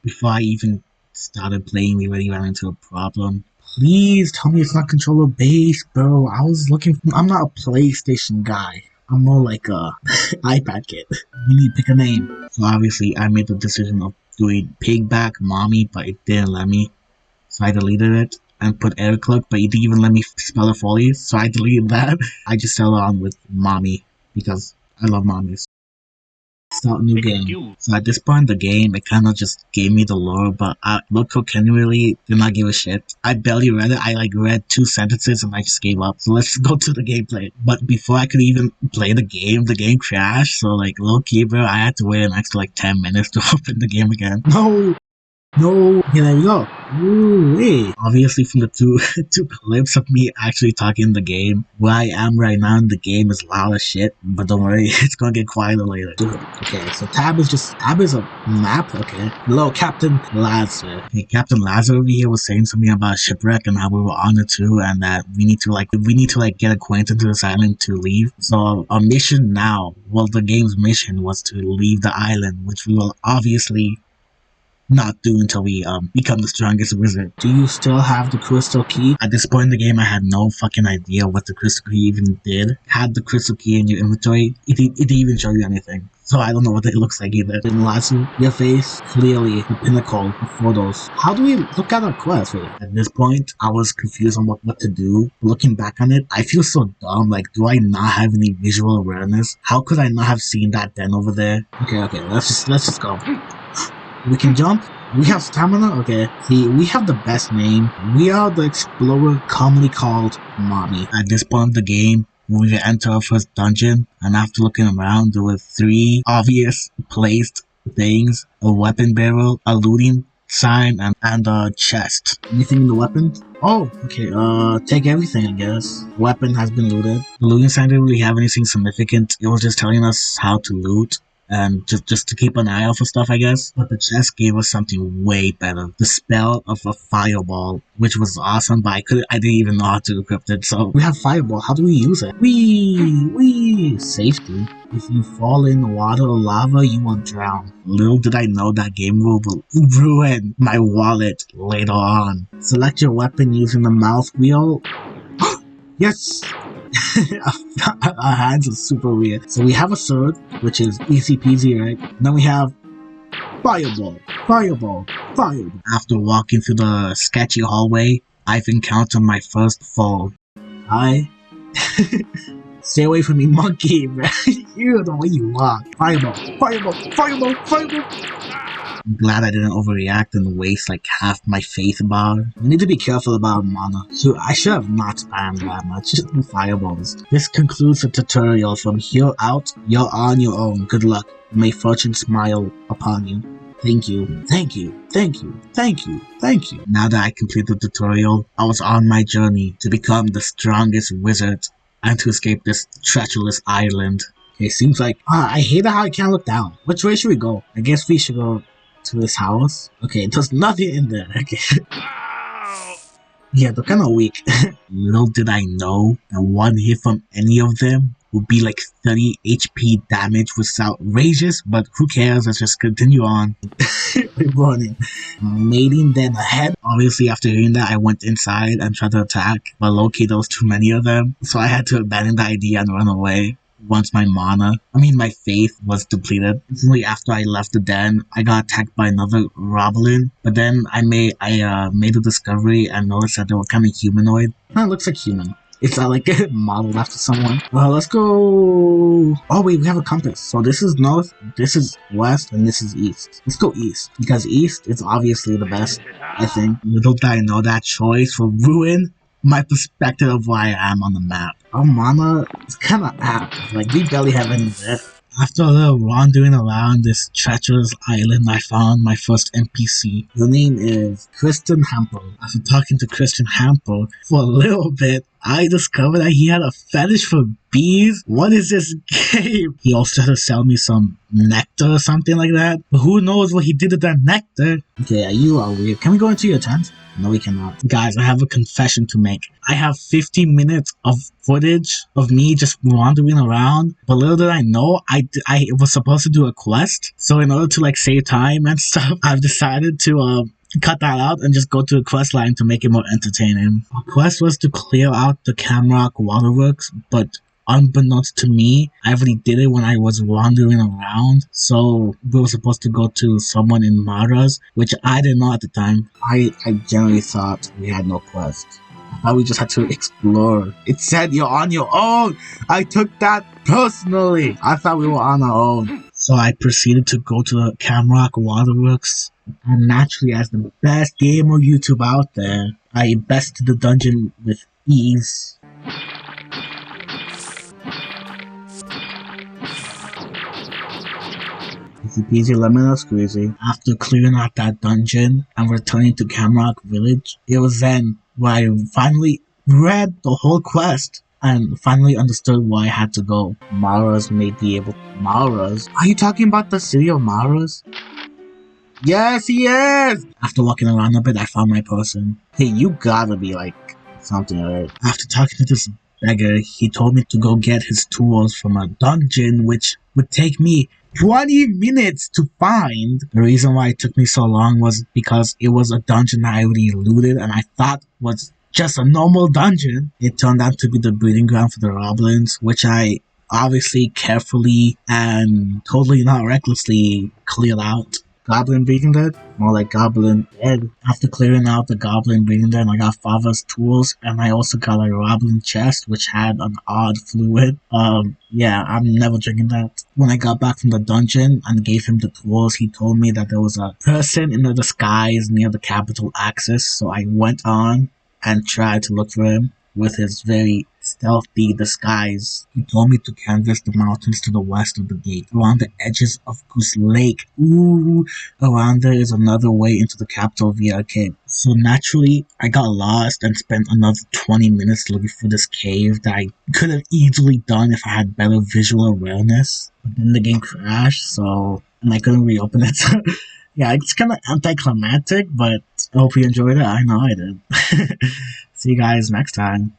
Before I even started playing, we already ran into a problem. Please tell me it's not controller based, bro. I'm not a PlayStation guy. I'm more like a iPad kid. You need to pick a name. So obviously I made the decision of doing Pigback Mommy, but it didn't let me. So I deleted it and put Air Clerk, but it didn't even let me spell it fully. So I deleted that. I just settled on with Mommy because I love mommies. Start new game. So at this point in the game, it kind of just gave me the lore, but Loco genuinely did not give a shit. I barely read it. I like read 2 sentences and I just gave up. So let's go to the gameplay. But before I could even play the game crashed. So like low key, bro, I had to wait an extra like 10 minutes to open the game again. No, no, okay, there we go. Ooh, wait. Obviously, from the two clips of me actually talking in the game, where I am right now in the game is loud as shit. But don't worry, it's gonna get quieter later. Okay, so Tab is a map. Okay, hello, Captain Lazar. Okay, Captain Lazar over here was saying something about a shipwreck and how we were on it too, and that we need to get acquainted to this island to leave. So our mission now, well, the game's mission was to leave the island, which we will obviously not do until we become the strongest wizard. Do you still have the crystal key? At this point in the game, I had no fucking idea what the crystal key even did. Had the crystal key in your inventory, it didn't even show you anything. So I don't know what it looks like either. In Lasso, your face, clearly the pinnacle of photos. How do we look at our quest? Wait, at this point, I was confused on what to do. Looking back on it, I feel so dumb. Like, do I not have any visual awareness? How could I not have seen that den over there? Okay, let's just go. We can jump. We have stamina. Okay. See, we have the best name. We are the explorer commonly called Mommy. At this point of the game, we enter our first dungeon, and after looking around, there were 3 obvious placed things: a weapon barrel, a looting sign, and a chest. Anything in the weapon? Oh, okay. Take everything, I guess. Weapon has been looted. The looting sign didn't really have anything significant. It was just telling us how to loot and just to keep an eye out for stuff, I guess. But the chest gave us something way better. The spell of a fireball, which was awesome, but I didn't even know how to equip it. So we have fireball. How do we use it? Wee! Safety. If you fall in water or lava, you will drown. Little did I know that game rule will ruin my wallet later on. Select your weapon using the mouse wheel. Yes! Our hands are super weird. So we have a sword, which is easy peasy, right? Then we have fireball. After walking through the sketchy hallway, I've encountered my first foe. Stay away from me, monkey, man. You the way you walk. Fireball. I'm glad I didn't overreact and waste like half my faith bar. We need to be careful about mana. So I should have not spammed that much. Just fireballs. This concludes the tutorial. From here out, you're on your own. Good luck. May fortune smile upon you. Thank you. Now that I completed the tutorial, I was on my journey to become the strongest wizard and to escape this treacherous island. Okay, seems like I hate how I can't look down. Which way should we go? I guess we should go to this house. Okay, there's nothing in there. Okay. Yeah, they're kind of weak. Little did I know that one hit from any of them would be like 30 HP damage, which is outrageous, but who cares? Let's just continue on. We're running. Mating then ahead. Obviously, after hearing that, I went inside and tried to attack, but low-key, there was too many of them, so I had to abandon the idea and run away. Once my my faith was depleted. Instantly after I left the den, I got attacked by another Roblin, but then I made a discovery and noticed that they were kind of humanoid. It looks like human. It's not like modeled after someone. Well, let's go. Oh wait, we have a compass. So this is north, this is west, and this is east. Let's go east, because east is obviously the best, I think. Little did I know that choice will ruin my perspective of where I am on the map. Our mana is kind of apt. Like, we barely have any left. After a little wandering around this treacherous island, I found my first NPC. Her name is Kristen Hamper. After talking to Christian Hamper for a little bit, I discovered that he had a fetish for bees. What is this game? He also had to sell me some nectar or something like that. But who knows what he did with that nectar? Okay, you are weird. Can we go into your tent? No, we cannot. Guys, I have a confession to make. I have 50 minutes of footage of me just wandering around, but little did I know, I was supposed to do a quest. So in order to like save time and stuff, I've decided to cut that out and just go to a quest line to make it more entertaining. Our quest was to clear out the Camrock waterworks, but unbeknownst to me, I already did it when I was wandering around. So we were supposed to go to someone in Mara's, which I didn't know at the time. I generally thought we had no quest. I thought we just had to explore. It said you're on your own. I took that personally. I thought we were on our own. So I proceeded to go to the Camrock waterworks. And naturally, as the best gamer YouTube out there, I bested the dungeon with ease. Easy peasy lemon squeezy. After clearing out that dungeon and returning to Camrock Village, it was then where I finally read the whole quest and finally understood why I had to go. Mara's may be able. Mara's? Are you talking about the city of Mara's? Yes, he is! After walking around a bit, I found my person. Hey, you gotta be like something, right? After talking to this beggar, he told me to go get his tools from a dungeon, which would take me 20 minutes to find. The reason why it took me so long was because it was a dungeon that I already looted and I thought was just a normal dungeon. It turned out to be the breeding ground for the goblins, which I obviously carefully and totally not recklessly cleared out. Goblin breeding den? More like goblin egg. After clearing out the goblin breeding den, I got Father's tools, and I also got a goblin chest, which had an odd fluid. Yeah, I'm never drinking that. When I got back from the dungeon and gave him the tools, he told me that there was a person in the disguise near the capital axis, so I went on and tried to look for him with his very stealthy disguise. He told me to canvass the mountains to the west of the gate, around the edges of Goose Lake. Ooh, around there is another way into the capital via a cave. So naturally, I got lost and spent another 20 minutes looking for this cave that I could have easily done if I had better visual awareness. But then the game crashed, and I couldn't reopen it. Yeah, it's kind of anticlimactic, but I hope you enjoyed it. I know I did. See you guys next time.